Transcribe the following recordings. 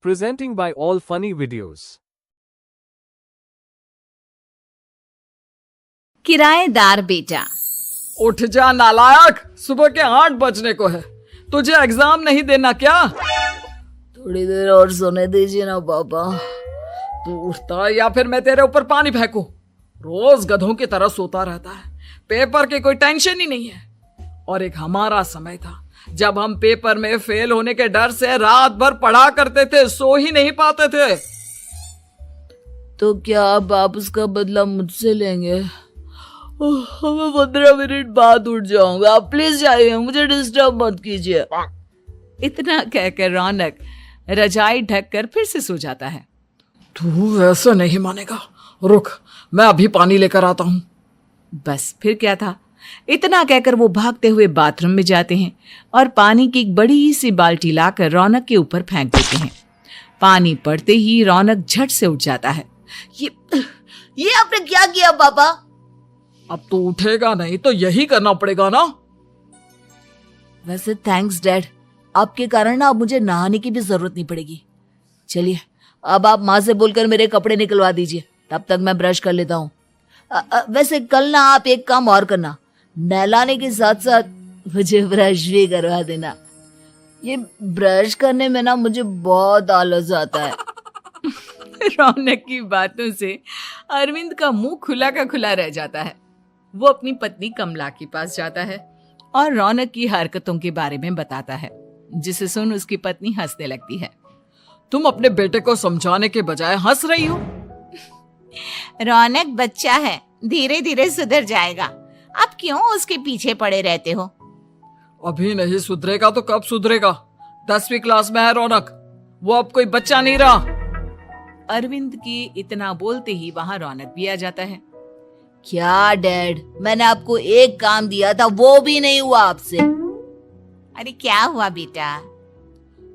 presenting by All Funny Videos. किराएदार बेटा। उठ जा नालायक, सुबह के 8 बजने को है। तुझे एग्जाम नहीं देना क्या? थोड़ी देर और सोने दीजिए ना पापा। तू उठता या फिर मैं तेरे ऊपर पानी फेंकूं? रोज गधों की तरह सोता रहता है, पेपर की कोई टेंशन ही नहीं है। और एक हमारा समय था जब हम पेपर में फेल होने के डर से रात भर पढ़ा करते थे, सो ही नहीं पाते थे। तो क्या आप उसका बदला मुझसे लेंगे? मैं 15 मिनट बाद उठ जाऊंगा, आप प्लीज जाइए, मुझे डिस्टर्ब मत कीजिए। इतना कहकर रौनक रजाई ढककर फिर से सो जाता है। तू वैसे नहीं मानेगा, रुक मैं अभी पानी लेकर आता हूं। बस फिर क्या था, इतना कहकर वो भागते हुए बाथरूम में जाते हैं और पानी की एक बड़ी सी बाल्टी लाकर रौनक के ऊपर फेंक देते हैं। पानी पड़ते ही रौनक झट से उठ जाता है। ये आपने क्या किया पापा? अब तो उठेगा नहीं तो यही करना पड़ेगा ना। वैसे थैंक्स डैड, आपके कारण ना अब मुझे नहाने की भी जरूरत नहीं पड़ेगी। चलिए अब आप माँ से बोलकर मेरे कपड़े निकलवा दीजिए, तब तक मैं ब्रश कर लेता हूँ। वैसे कल ना आप एक काम और करना, नहलाने के साथ साथ मुझे ब्रश भी करवा देना। ये ब्रश करने में ना मुझे बहुत आलस आता है। रौनक की बातों से अरविंद का मुंह खुला का खुला रह जाता है। वो अपनी पत्नी कमला के पास जाता है और रौनक की हरकतों के बारे में बताता है, जिसे सुन उसकी पत्नी हंसने लगती है। तुम अपने बेटे को समझाने के बजाय हंस रही हो। रौनक बच्चा है, धीरे धीरे सुधर जाएगा, आप क्यों उसके पीछे पड़े रहते हो? अभी नहीं सुधरेगा तो कब सुधरेगा? 10वीं क्लास में है रौनक, वो अब कोई बच्चा नहीं रहा। अरविंद की इतना बोलते ही वहां रौनक भी आ जाता है। क्या डैड, मैंने आपको एक काम दिया था, वो भी नहीं हुआ आपसे। अरे क्या हुआ बेटा?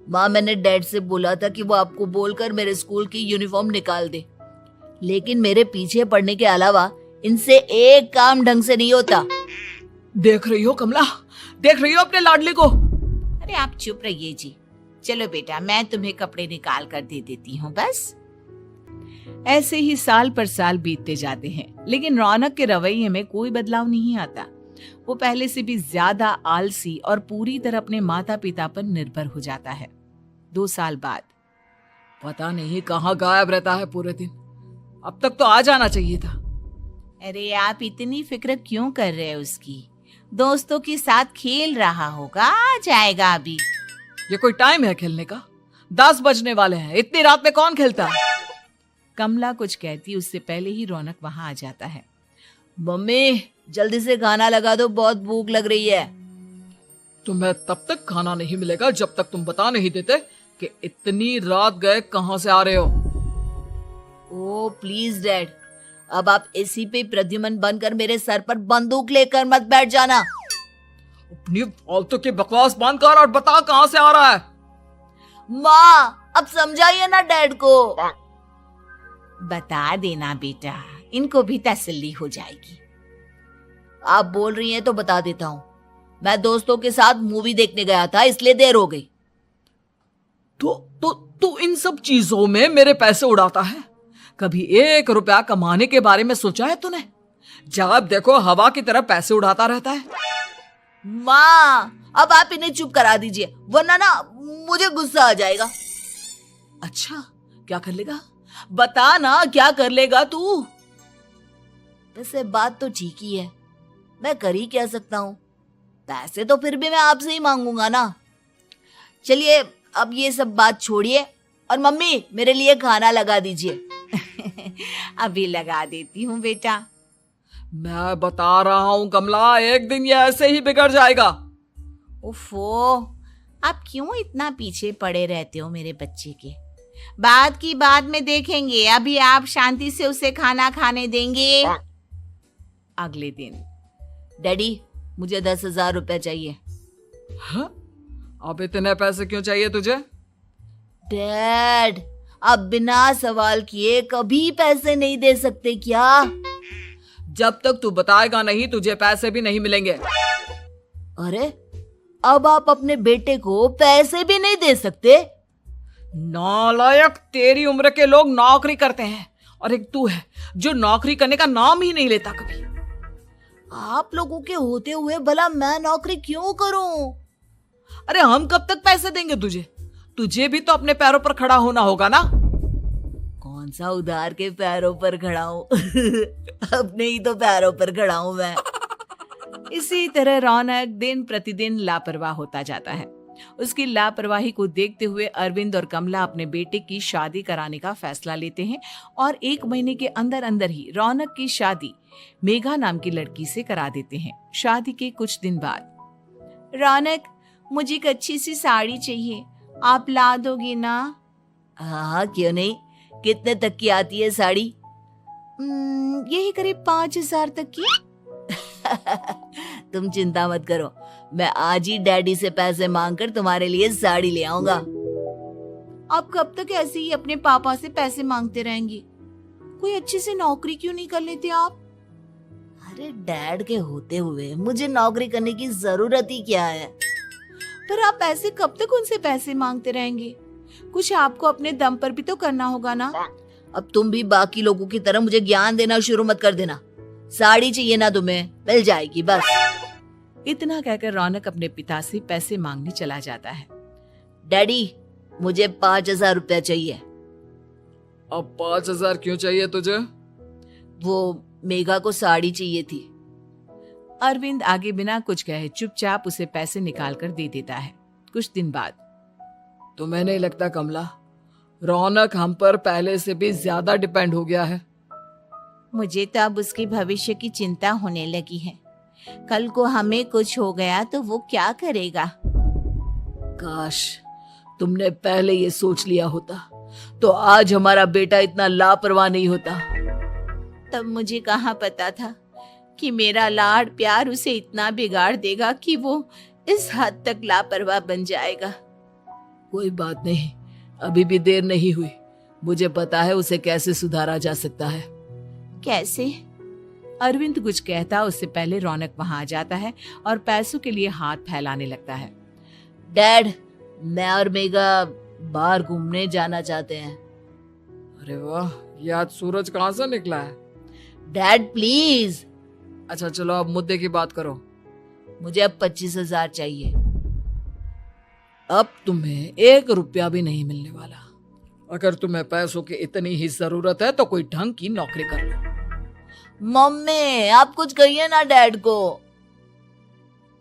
माँ, मैंने डैड से बोला था कि वो आपको बोलकर मेरे स्कूल की यूनिफॉर्म निकाल दे, लेकिन मेरे पीछे पड़ने के अलावा इनसे एक काम ढंग से नहीं होता। देख रही हो कमला, देख रही हो अपने लाडले को? अरे आप चुप रहिए जी। चलो बेटा, मैं तुम्हें कपड़े निकाल कर दे देती हूँ। बस ऐसे ही साल पर साल बीतते जाते हैं, लेकिन रौनक के रवैये में कोई बदलाव नहीं आता। वो पहले से भी ज्यादा आलसी और पूरी तरह अपने माता पिता पर निर्भर हो जाता है। 2 साल बाद पता नहीं कहाँ गायब रहता है पूरे दिन, अब तक तो आ जाना चाहिए था। अरे आप इतनी फिक्र क्यों कर रहे हैं उसकी? दोस्तों के साथ खेल रहा होगा, आ जाएगा अभी। ये कोई टाइम है खेलने का? 10 बजने वाले हैं, इतनी रात में कौन खेलता है? कमला कुछ कहती उससे पहले ही रौनक वहां आ जाता है। मम्मी जल्दी से खाना लगा दो, बहुत भूख लग रही है। तुम्हें तब तक खाना नहीं मिलेगा जब तक तुम बता नहीं देते कि इतनी रात गए कहां से आ रहे हो। ओ प्लीज डैड, अब आप एसी पे प्रद्युमन बनकर मेरे सर पर बंदूक लेकर मत बैठ जाना। अपनी फालतू की बकवास बंद कर और बता कहां से आ रहा है। माँ अब समझाइए ना डैड को। बता देना बेटा, इनको भी तसल्ली हो जाएगी। आप बोल रही हैं तो बता देता हूँ, मैं दोस्तों के साथ मूवी देखने गया था, इसलिए देर हो गई। तो इन सब चीजों में मेरे पैसे उड़ाता है। कभी 1 रुपया कमाने के बारे में सोचा है तूने? जब देखो हवा की तरह पैसे उड़ाता रहता है। माँ अब आप इन्हें चुप करा दीजिए, वरना ना मुझे गुस्सा आ जाएगा। अच्छा क्या कर लेगा? बता ना क्या कर लेगा तू? वैसे बात तो ठीक ही है, मैं कर ही क्या सकता हूँ। पैसे तो फिर भी मैं आपसे ही मांगूंगा ना। चलिए अब ये सब बात छोड़िए और मम्मी मेरे लिए खाना लगा दीजिए। अभी लगा देती हूँ बेटा। मैं बता रहा हूँ कमला, एक दिन ये ऐसे ही बिगड़ जाएगा। ओफो, आप क्यों इतना पीछे पड़े रहते हो मेरे बच्चे के? बात की बाद में देखेंगे, अभी आप शांति से उसे खाना खाने देंगे। अगले दिन डैडी मुझे 10,000 रुपए चाहिए। हाँ? अब इतने पैसे क्यों चाहिए तुझे? डैड आप बिना सवाल किए कभी पैसे नहीं दे सकते क्या? जब तक तू बताएगा नहीं तुझे पैसे भी नहीं मिलेंगे। अरे अब आप अपने बेटे को पैसे भी नहीं दे सकते? नालायक, तेरी उम्र के लोग नौकरी करते हैं और एक तू है जो नौकरी करने का नाम ही नहीं लेता कभी। आप लोगों के होते हुए भला मैं नौकरी क्यों करूं? अरे हम कब तक पैसे देंगे तुझे? तुझे भी तो अपने पैरों पर खड़ा होना होगा ना। कौन सा उधार के पैरों पर खड़ा हूं? अपने ही तो पैरों पर खड़ा हूं मैं। इसी तरह रौनक दिन प्रतिदिन लापरवाह होता जाता है। उसकी लापरवाही को देखते हुए अरविंद और कमला अपने बेटे की शादी कराने का फैसला लेते हैं और 1 महीने के अंदर अंदर ही रौनक की शादी मेघा नाम की लड़की से करा देते हैं। शादी के कुछ दिन बाद, रौनक, मुझे एक अच्छी सी साड़ी चाहिए, आप ला दोगे ना? हाँ, क्यों नहीं। कितने तक की आती है साड़ी? यही करीब 5,000 तक की। तुम चिंता मत करो, मैं आज ही डैडी से पैसे मांगकर तुम्हारे लिए साड़ी ले आऊंगा। आप कब तक ऐसे ही अपने पापा से पैसे मांगते रहेंगी? कोई अच्छी सी नौकरी क्यों नहीं कर लेते आप? अरे डैड के होते हुए मुझे नौकरी करने की जरूरत ही क्या है? पर आप ऐसे कब तक उनसे पैसे मांगते रहेंगे? कुछ आपको अपने दम पर भी तो करना होगा ना। अब तुम भी बाकी लोगों की तरह मुझे ज्ञान देना शुरू मत कर देना। साड़ी चाहिए ना तुम्हें, मिल जाएगी बस। इतना कहकर रौनक अपने पिता से पैसे मांगने चला जाता है। डैडी, मुझे 5,000 रुपया चाहिए। अब 5,000 क्यों चाहिए तुझे? वो मेघा को साड़ी चाहिए थी। अरविंद आगे बिना कुछ कहे चुपचाप उसे पैसे निकाल कर दे देता है। कुछ दिन बाद, तुम्हें नहीं लगता कमला, रौनक हम पर पहले से भी ज्यादा डिपेंड हो गया है? मुझे तो अब उसके भविष्य की चिंता होने लगी है। कल को हमें कुछ हो गया तो वो क्या करेगा? काश तुमने पहले ये सोच लिया होता तो आज हमारा बेटा इतना लापरवाह नहीं होता। तब मुझे कहाँ पता था कि मेरा लाड़ प्यार उसे इतना बिगाड़ देगा कि वो इस हद तक लापरवाह बन जाएगा। कोई बात नहीं, अभी भी देर नहीं हुई। मुझे पता है उसे कैसे सुधारा जा सकता है। कैसे? अरविंद कुछ कहता उससे पहले रौनक वहां आ जाता है और पैसों के लिए हाथ फैलाने लगता है। डैड, मैं और मेघा बाहर घूमने जाना चाहते हैं। अरे वाह, ये आज सूरज कहाँ से निकला है? Dad please. अच्छा चलो अब मुद्दे की बात करो। मुझे अब 25,000 चाहिए। अब तुम्हें 1 रुपया भी नहीं मिलने वाला। अगर तुम्हें पैसों की इतनी ही जरूरत है तो कोई ढंग की नौकरी कर लो। मम्मी, आप कुछ कहिए ना डैड को।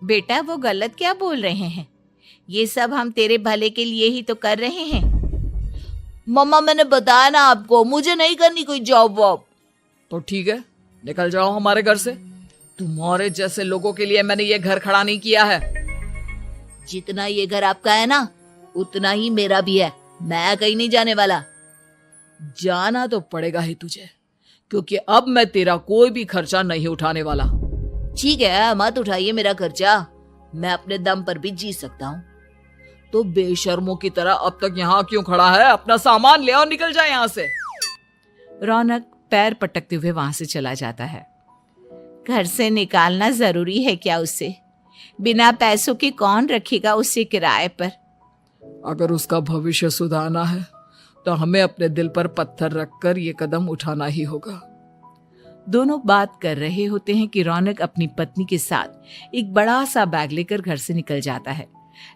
बेटा, वो गलत क्या बोल रहे हैं? ये सब हम तेरे भले के लिए ही तो कर रहे हैं। मम्मा, मैंने बताया ना आपको, मुझे नहीं करनी कोई जॉब वॉब। तो ठीक है, निकल जाओ हमारे घर से। तुम्हारे जैसे लोगों के लिए मैंने ये घर खड़ा नहीं किया है। जितना ये घर आपका है ना, उतना ही मेरा भी है। मैं कहीं नहीं जाने वाला। जाना तो पड़ेगा ही तुझे, क्योंकि अब मैं तेरा कोई भी खर्चा नहीं उठाने वाला। ठीक है, मत उठाइए मेरा खर्चा, मैं अपने दम पर भी जी सकता हूँ। तो बेशर्मों की तरह अब तक यहाँ क्यों खड़ा है? अपना सामान ले और निकल जाए यहाँ से। रौनक पैर पटकते हुए वहां से चला जाता है। घर से निकालना जरूरी है क्या उसे? बिना पैसों के कौन रखेगा उसे किराए पर? अगर उसका भविष्य सुधारना है तो हमें अपने दिल पर पत्थर रखकर ये कदम उठाना ही होगा। दोनों बात कर रहे होते हैं कि रौनक अपनी पत्नी के साथ एक बड़ा सा बैग लेकर घर से निकल जाता है,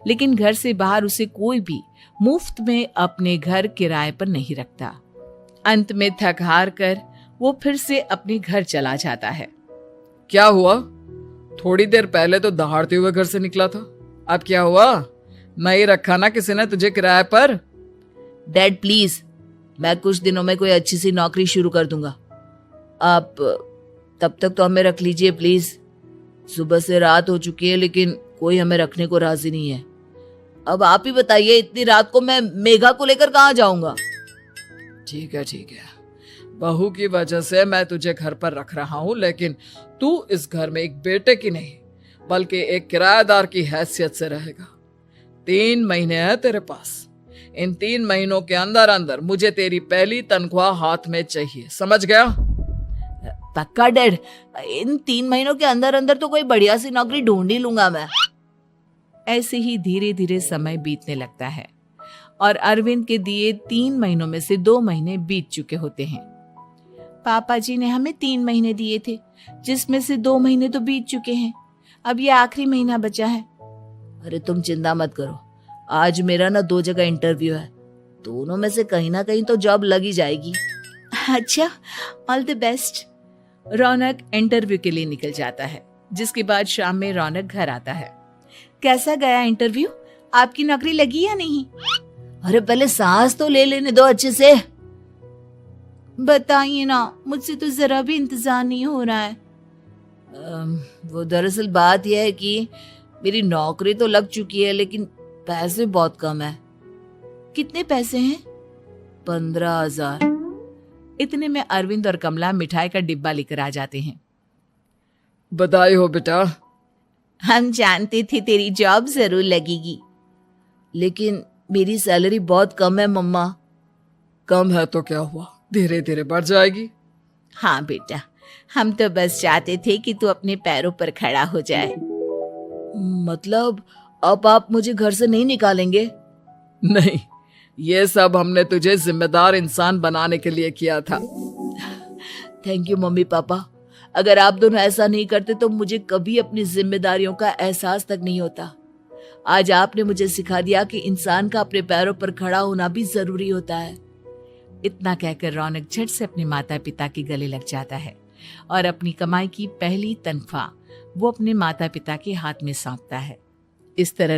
लेकिन घर से बाहर उसे कोई भी मुफ्त में अपने घर किराए पर नहीं रखता। अंत में थक हार कर वो फिर से अपने घर चला जाता है। क्या हुआ? थोड़ी देर पहले तो दहाड़ते हुए घर से निकला था, अब क्या हुआ? नहीं रखा ना किसी ने तुझे किराए पर? डैड प्लीज, मैं कुछ दिनों में कोई अच्छी सी नौकरी शुरू कर दूंगा। आप तब तक तो हमें रख लीजिए प्लीज। सुबह से रात हो चुकी है लेकिन कोई हमें रखने को राजी नहीं है। अब आप ही बताइए, इतनी रात को मैं मेघा को लेकर कहाँ जाऊंगा? ठीक है ठीक है, बहू की वजह से मैं तुझे घर पर रख रहा हूँ, लेकिन तू इस घर में एक बेटे की नहीं बल्कि एक किराएदार की हैसियत से रहेगा। 3 महीने है तेरे पास। इन 3 महीनों के अंदर अंदर मुझे तेरी पहली तनख्वाह हाथ में चाहिए, समझ गया? पक्का डैड, इन 3 महीनों के अंदर अंदर तो कोई बढ़िया सी नौकरी ढूंढ ही लूंगा मैं। ऐसे ही धीरे धीरे समय बीतने लगता है और अरविंद के दिए 3 महीनों में से 2 महीने बीत चुके होते हैं। पापा जी ने हमें 3 महीने दिए थे, जिसमें से 2 महीने तो बीत चुके हैं। अब ये आखिरी महीना बचा है। अरे तुम चिंता मत करो, आज मेरा ना 2 जगह इंटरव्यू है, दोनों में से कहीं ना कहीं तो जॉब लग ही जाएगी। अच्छा, all the best. Raunak interview के लिए निकल जाता है, जिसके बाद शाम में रौनक घर आता है। कैसा गया इंटरव्यू? आपकी नौकरी लगी या नहीं? अरे पहले सांस तो ले लेने दो अच्छे से। बताइए ना, मुझसे तो जरा भी इंतजार नहीं हो रहा है। वो दरअसल बात यह है कि मेरी नौकरी तो लग चुकी है, लेकिन पैसे बहुत कम है। कितने पैसे हैं? 15,000। इतने में अरविंद और कमला मिठाई का डिब्बा लेकर आ जाते हैं। बधाई हो बेटा। हम जानते थे तेरी जॉब जरूर लगेगी। लेकिन मेरी सैलरी बहुत कम है मम्मा। कम है तो क्या हुआ, धीरे धीरे बढ़ जाएगी। हाँ बेटा, हम तो बस चाहते थे कि तू अपने पैरों पर खड़ा हो जाए। मतलब अब आप मुझे घर से नहीं निकालेंगे? नहीं, ये सब हमने तुझे जिम्मेदार इंसान बनाने के लिए किया था। Thank you mummy papa. अगर आप दोनों ऐसा नहीं करते तो मुझे कभी अपनी जिम्मेदारियों का एहसास तक नहीं होता। आज आपने मुझे सिखा दिया कि इंसान का अपने पैरों पर खड़ा होना भी जरूरी होता है। इतना कहकर रौनक झट से अपने माता पिता के गले लग जाता है और अपनी कमाई की पहली तनख्वाह वो अपने माता पिता के हाथ में सौंपता है। इस तरह